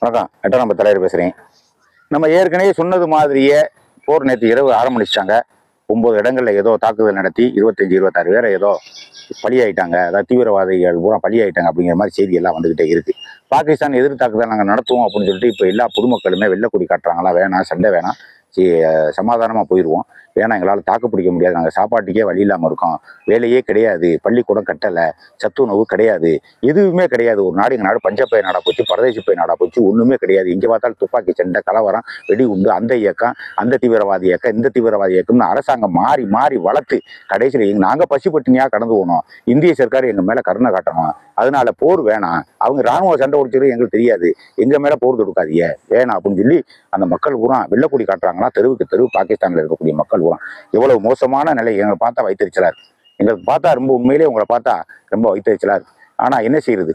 வணக்கம். 8ஆம் நம்பர் தலைவர் பேசுகிறேன். நம்ம ஏற்கனவே சொன்னது மாதிரியே போர் நேற்று இரவு ஆரம்பிச்சிட்டாங்க. 9 இடங்களில் ஏதோ தாக்குதல் நடத்தி 25-26 பேரை ஏதோ பலியாயிட்டாங்க. அதாவது தீவிரவாதிகள் பூரா பலியாயிட்டாங்க அப்படிங்கிற மாதிரி செய்தி எல்லாம் வந்துகிட்டே இருக்கு. பாகிஸ்தான் எதிர் தாக்குதல் நாங்கள் நடத்துவோம் அப்படின்னு சொல்லிட்டு இப்போ எல்லா பொதுமக்களுமே வெள்ளக்கொடி காட்டுறாங்களா, வேணாம் சண்டை வேணாம், சமாதானமாக போயிடுவோம், ஏன்னா எங்களால் தாக்கு பிடிக்க முடியாது, நாங்கள் சாப்பாட்டுக்கே வழி இல்லாமல் இருக்கோம், வேலையே கிடையாது, பள்ளிக்கூடம் கட்டலை, சத்துணவு கிடையாது, எதுவுமே கிடையாது, ஒரு நாடு எங்கள் நாடு பஞ்சப்பயிர் நாடாக போச்சு, பரதேசி பயிர் நாடாக போச்சு, ஒன்றுமே கிடையாது, இங்கே பார்த்தாலும் துப்பாக்கி சண்டை, கலவரம், வெடி உண்டு, அந்த இயக்கம், அந்த தீவிரவாதி இயக்கம், இந்த தீவிரவாதி இயக்கம்னு அரசாங்கம் மாறி மாறி வளர்த்து கடைசியில் நாங்கள் பசிப்பட்டினியாக கடந்து போனோம், இந்திய சர்க்கார் எங்கள் மேலே கருணை காட்டணும், அதனால போர் வேணாம், அவங்க ராணுவ சண்டை ஒடிச்சது எங்களுக்கு தெரியாது, எங்கள் மேலே போர் தொடுக்காதீங்க வேணாம் அப்படின்னு சொல்லி அந்த மக்கள் பூரா வெள்ளக்கொடி காட்டுறாங்களா. தெருவுக்கு தெருவு பாகிஸ்தானில் இருக்கக்கூடிய மக்கள் பூரா எவ்வளவு மோசமான நிலை எங்களை பார்த்தா வைத்தறிச்சலா இருக்கு. எங்களுக்கு பார்த்தா ரொம்ப உண்மையிலே உங்களை பார்த்தா ரொம்ப வைத்தறிச்சலா இருக்கு. ஆனா என்ன செய்யறது,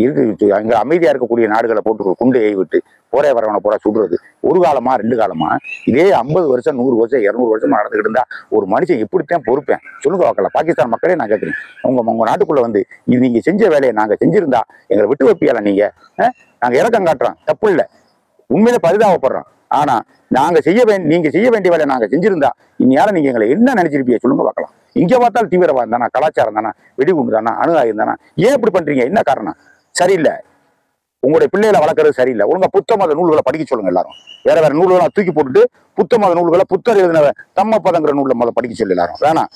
இருக்கு அங்க அமைதியா இருக்கக்கூடிய நாடுகளை போட்டு குண்டு ஏவி விட்டு போரே வரவனை போற சுடுறது ஒரு காலமா 2 காலமா இதே 50 வருஷம் 100 வருஷம் 200 வருஷமா நடந்துகிட்டு இருந்தா ஒரு மனுஷன் எப்படித்தான் பொறுப்பேன் சொல்லுங்க பார்க்கலாம். பாகிஸ்தான் மக்களே நான் கேட்கிறேன், உங்க நாட்டுக்குள்ள வந்து இது நீங்க செஞ்ச வேலையை நாங்க செஞ்சிருந்தா எங்களை விட்டு வைப்பியால, நீங்க நாங்க இறக்கம் காட்டுறோம், தப்பு இல்லை, உண்மையில பரிதாபப்படுறோம், ஆனா நாங்க நீங்க செய்ய வேண்டிய வேலையை நாங்க செஞ்சிருந்தா இந்நேரம் நீங்க எங்களை என்ன நினைச்சிருப்பீங்க சொல்லுங்க பார்க்கலாம். இங்க பார்த்தாலும் தீவிரவாதம் தானா, கலாச்சாரம் தானா, வெடிகுண்டு தானா, அணு ஆயுதம் தானா, ஏன் இப்படி பண்றீங்க, என்ன காரணம்? சரியில்லை, உங்களுடைய பிள்ளைகளை வளர்க்கறது சரியில்லை, ஒழுங்கா புத்த மத நூல்களை படிக்க சொல்லுங்க. எல்லாரும் வேற வேற நூல்களை தூக்கி போட்டுட்டு புத்த மத நூல்களை புத்தர் எழுதின தம்மப்பதங்கிற நூல்ல முதல்ல படிக்க சொல்லி எல்லாரும். வேணாம்,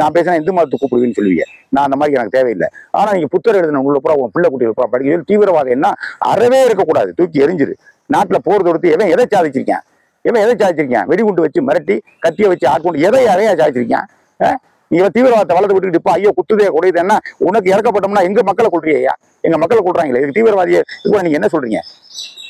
நான் பேசினா இந்து மதத்தை கூப்பிடுவேன்னு சொல்லுவீங்க, நான் அந்த மாதிரி எனக்கு தேவையில்லை. ஆனா நீங்க புத்தர் எழுதின நூல்ல பூரா உங்க பிள்ளை குட்டிகள் பூரா படிக்க சொல்லி தீவிரவாதம் என்ன அறவே இருக்கக்கூடாது, தூக்கி எரிஞ்சிரு. நாட்டுல போர் தொடுத்து எவன் எதை சாதிச்சிருக்கேன், வெடிகுண்டு வச்சு மிரட்டி கத்திய வச்சு ஆட்கொண்டு எதையா சாதிச்சிருக்கேன். நீங்க தீவிரவாதத்தை வளர்த்து விட்டுக்கிட்டு இப்போ ஐயோ குத்துதே கொடையுது என்ன உனக்கு இறக்கப்பட்டோம்னா எங்க மக்களை கொள்றியா, எங்க மக்களை கொள்றாங்களே, இதுக்கு தீவிரவாதியை கூட நீங்க என்ன சொல்றீங்க?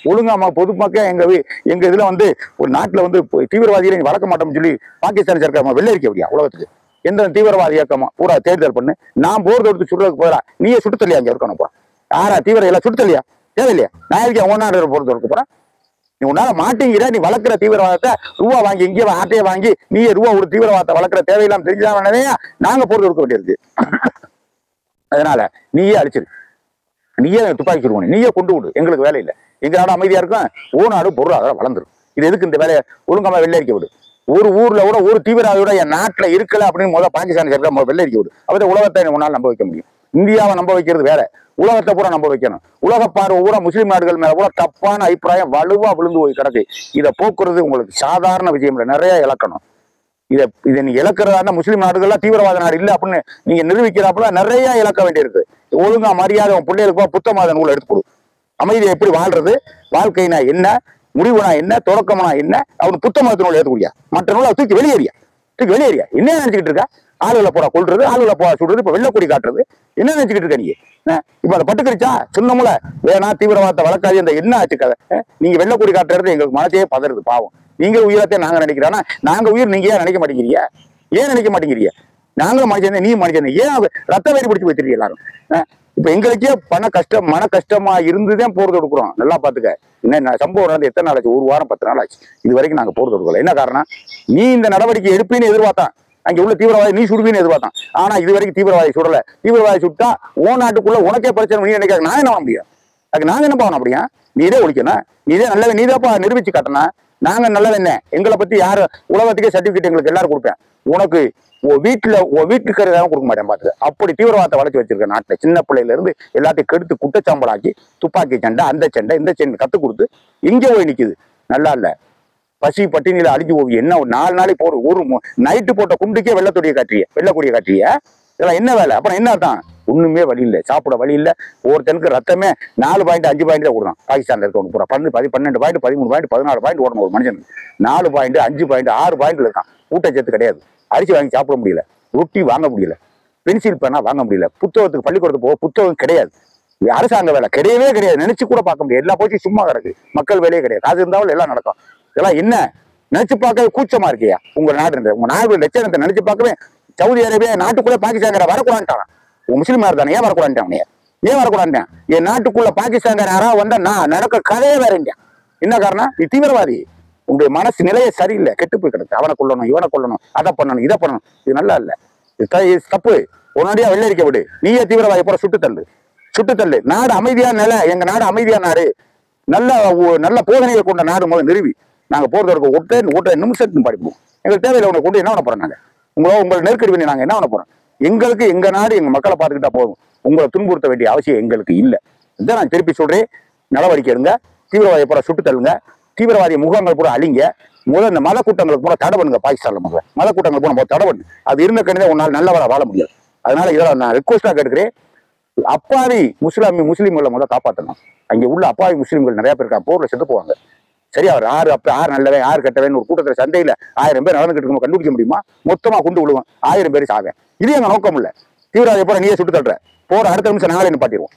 ஒழுங்கா பொதுமக்கள் எங்க இதுல வந்து ஒரு நாட்டுல வந்து தீவிரவாதிகளை நீ வளர்க்க மாட்டோம்னு சொல்லி பாகிஸ்தான் சர்க்கார் வெள்ளை அறிக்கை அப்படியா உலகத்துக்கு எந்த தீவிரவாதி இயக்கமா பூரா தேர்தல் பண்ணு, நான் போர் தொடுத்து சுடுறதுக்கு போறா, நீயே சுட்டுத்தலையா அங்க இருக்கணும் போறா, யாரா தீவிரவாதிகளை சுட்டுத்தலையா தேவையில்லையா, நான் இருக்கேன் ஒன் நாடு போர் தொடுக்க போறேன், நீ உன்னால மாட்டேங்கிற, நீ வளர்க்குற தீவிரவாதத்தை ரூபா வாங்கி எங்கேயோ ஆட்டையை வாங்கி நீயே ரூபா ஒரு தீவிரவாதத்தை வளர்க்குற தேவையில்லாம தெரிஞ்சுதான் நாங்க போர் தொடுக்க வேண்டியிருக்கு. அதனால நீயே அழிச்சிரு, நீயே துப்பாக்கி சுடுவோம், நீயே கொண்டு விடு, எங்களுக்கு வேலை இல்லை, எங்க நாடு அமைதியா இருக்கும், நாடு பொருளாதாரம் வளர்ந்துரும், இது எதுக்கு இந்த வேலையை ஒழுங்காம வெள்ளரிக்க விடு. ஒரு ஊர்ல கூட ஒரு தீவிரவாதியோட என் நாட்டுல இருக்கல அப்படின்னு முதல்ல பாகிஸ்தான் சர்க்கார் வெள்ளரிக்க விடு, அப்பதான் உலகத்தை உன்னால நம்ப வைக்க முடியும். இந்தியாவை நம்ப வைக்கிறது வேற, உலகத்தை பூரா நம்ப வைக்கணும். உலக பார்வை பூரா முஸ்லீம் நாடுகள் மேல கூட தப்பான அபிப்பிராயம் வலுவா விழுந்து போய் கிடக்கு. இதை போக்குறது உங்களுக்கு சாதாரண விஷயம் இல்லை, நிறைய இழக்கணும். இதை நீங்க இழக்கிறதா முஸ்லீம் நாடுகள்லாம் தீவிரவாத நாடு இல்லை அப்படின்னு நீங்க நிரூபிக்கிறாப்புல நிறைய இழக்க வேண்டியிருக்கு. ஒழுங்கா மரியாதை உன் பிள்ளைகளுக்கு புத்த மத நூலை எடுத்து கொடு, அமைதியை எப்படி வாழ்றது, வாழ்க்கைனா என்ன, முடிவுனா என்ன, தொடக்கம்னா என்ன, அவனு புத்த மத நூலை எடுத்துக்கூடிய மற்ற நூலை தூக்கி வெளியேறியா என்ன நினைச்சுக்கிட்டு இருக்கா? ஆளுகளை போறா கொள்றது, ஆளுகளை போறா சுடுறது, இப்ப வெள்ளக்கொடி காட்டுறது, என்ன நினைச்சுக்கிட்டு இருக்க நீ? இப்ப அதை பட்டுக்கிடுச்சா சொன்னமுல வேணா தீவிரவாதத்தை வளர்க்காது, அந்த என்ன ஆச்சு கதை? நீங்க வெள்ளக்கொடி காட்டுறது எங்களுக்கு மனசே பதறுது, பாவம். நீங்க உயிரத்தை நாங்க நினைக்கிறோம், நாங்க உயிர் நீங்க ஏன் நினைக்க மாட்டேங்கிறீங்க? ஏன் நினைக்க மாட்டேங்கிறீங்க? நாங்களும் மனுஷன், நீ மனுஷன், ஏன் ரத்த வேறு பிடிச்சு வச்சிருக்கீங்க எல்லாரும்? இப்ப எங்களுக்கே மன கஷ்டமா இருந்துதான் போர் தொடுக்கிறோம். நல்லா பாத்துக்க, என்ன சம்பவம் நடந்து எத்தனை நாள் ஆச்சு? 1 வாரம் 10 நாள் ஆச்சு, இது வரைக்கும் நாங்க போர் தொடுக்கல. என்ன காரணம்? நீ இந்த நடவடிக்கை எடுப்பீன்னு எதிர்பார்த்தான், அங்க உள்ள தீவிரவாதி நீ சுடுவீன்னு எதிர்பார்த்தான், ஆனா இது வரைக்கும் தீவிரவாதி சுடல. தீவிரவாதி சுட்டா நாட்டுக்குள்ள உனக்கே பிரச்சனை நீ நினைக்காது, நான் என்ன பண்ண முடியும்? அதுக்கு நாங்க என்ன பண்ண முடியும்? நீதே ஒழிக்கணும், நீதே நல்லவன், நீதாப்பா நிரூபிச்சு காட்டணும். நாங்க நல்லது என்ன, எங்களை பத்தி யாரு உலகத்துக்கே சர்டிபிகேட் எங்களுக்கு எல்லாரும் கொடுப்பேன், உனக்கு வீட்டுக்கு கொடுக்க மாட்டேன் பாத்துக்க. அப்படி தீவிரவாதத்தை வளர்ச்சி வச்சிருக்க நாட்டுல சின்ன பிள்ளையில இருந்து எல்லாத்தையும் கெடுத்து குட்டச்சாம்பலாக்கி துப்பாக்கி சண்டை அந்த சண்டை இந்த சண்டை கத்து கொடுத்து இங்கே போய் நிக்குது. நல்லா இல்ல, பசி பட்டினியில அழிஞ்சு போய் என்ன ஒரு 4 நாளைக்கு போற ஒரு நைட்டு போட்ட குண்டுக்கே வெள்ளக்கொடியை காட்டுறிய, இதெல்லாம் என்ன வேலை? அப்புறம் என்ன தான்? ஒண்ணுமே வழி இல்லை, சாப்பிட வழி இல்லை. ஒருத்தனுக்கு ரத்தமே 4 பாயிண்ட் 5 பாயிண்ட் தான் கொடுறான். பாகிஸ்தான்ல இருக்கவனுக்கு பூரா 12 பாயிண்ட் 13 பாயிண்ட் 14 பாயிண்ட் ஓடணும் ஒரு மனுஷனுக்கு. 4 பாயிண்ட் 5 பாயிண்ட் 6 பாயிண்ட்ல இருக்கான். ஊட்டச்சத்து கிடையாது, அரிசி வாங்கி சாப்பிட முடியல, ரொட்டி வாங்க முடியல, பென்சில் பேனா வாங்க முடியல, புத்தகத்துக்கு பள்ளிக்கூடத்துக்கு போக புத்தகம் கிடையாது, அரசாங்க வேலை கிடையவே கிடையாது, நினைச்சு கூட பார்க்க முடியாது, எல்லா போச்சு சும்மா கிடக்கு, மக்கள் வேலையே கிடையாது, அது இருந்தாலும் எல்லாம் நடக்கும். இதெல்லாம் என்ன நினைச்சு பார்க்கவே கூச்சமா இருக்கியா? உங்க நாடு லட்சணத்தை நினைச்சு பார்க்கவே சவுதி அரேபியா நாட்டுக்குள்ள பாகிஸ்தான் வரக்கூடாதுட்டான். முஸ்லீமா இருந்தானே ஏன் வரக்கூடாதுட்டான்? ஏன் வரக்கூடாதுட்டான்? என் நாட்டுக்குள்ள பாகிஸ்தான் யாராவது வந்தா நான் நடக்க கதையே வேற. என்ன காரணம்? நீ தீவிரவாதி, உங்களுடைய மனசு நிலையை சரியில்லை, கெட்டு போய் கிடக்கு. அவனை கொள்ளணும், இவனை கொள்ளணும், அதை பண்ணணும், இதை பண்ணணும், இது நல்லா இல்லை, இது தப்பு. உடனடியா வெள்ளரிக்க விடு, நீயே தீவிரவாதி போற சுட்டுத்தள்ளு. நாடு அமைதியான நிலை, எங்க நாடு அமைதியான நாடு, நல்ல நல்ல போதனையை கொண்ட நாடு முதல் நிறுவி நாங்க போறதற்கு ஒற்றை நிமிஷத்துக்கு படிப்போம். எங்களுக்கு தேவையில்லை உங்களை கொண்டு என்ன பண்ண போறோம் நாங்க உங்களை நெருக்கடி பண்ணி நாங்க என்ன பண்ண போறோம். எங்களுக்கு எங்க நாடு எங்க மக்களை பார்த்துக்கிட்டா போதும். உங்களை துன்புறுத்த வேண்டிய அவசியம் எங்களுக்கு இல்லை. இதான் நான் திருப்பி சொல்றேன். நடவடிக்கை எடுங்க. தீவிரவாதியை பூரா சுட்டு தள்ளுங்க. தீவிரவாதிய முகாம்கள் பூரா அழிங்க. முதல் இந்த மத கூட்டங்களுக்கு பூரா தடை பண்ணுங்க. பாகிஸ்தான்ல முதல்ல மத கூட்டங்கள் பூரா தடை பண்ணு. அது இருந்த கணிதான் உன்னால் நல்லவரா வாழ முடியாது. அதனால இதெல்லாம் நான் ரிக்வஸ்டா கேட்கிறேன். அப்பாவி முஸ்லீம்களை முதல்ல காப்பாற்றணும். அங்கே உள்ள அப்பாவி முஸ்லீம்கள் நிறைய பேர் இருக்காங்க. போர்ல செத்து போவாங்க. சரியா அவர் ஆறு நல்லவன் 6 கெட்டவன் ஒரு கூட்டத்தில் சந்தையில 1000 பேர் நடந்துகிட்டு இருக்கணும் கண்டுபிடிக்க முடியுமா? மொத்தமா கொண்டு விடுவோம் 1000 பேர் சாக. இது எங்க நோக்கம் இல்ல. தீவிரவாதியை போற நீயே சுட்டு தள்ளுற போற அடுத்த நிமிஷம் நாங்களே நிப்பாட்டிடுவோம்.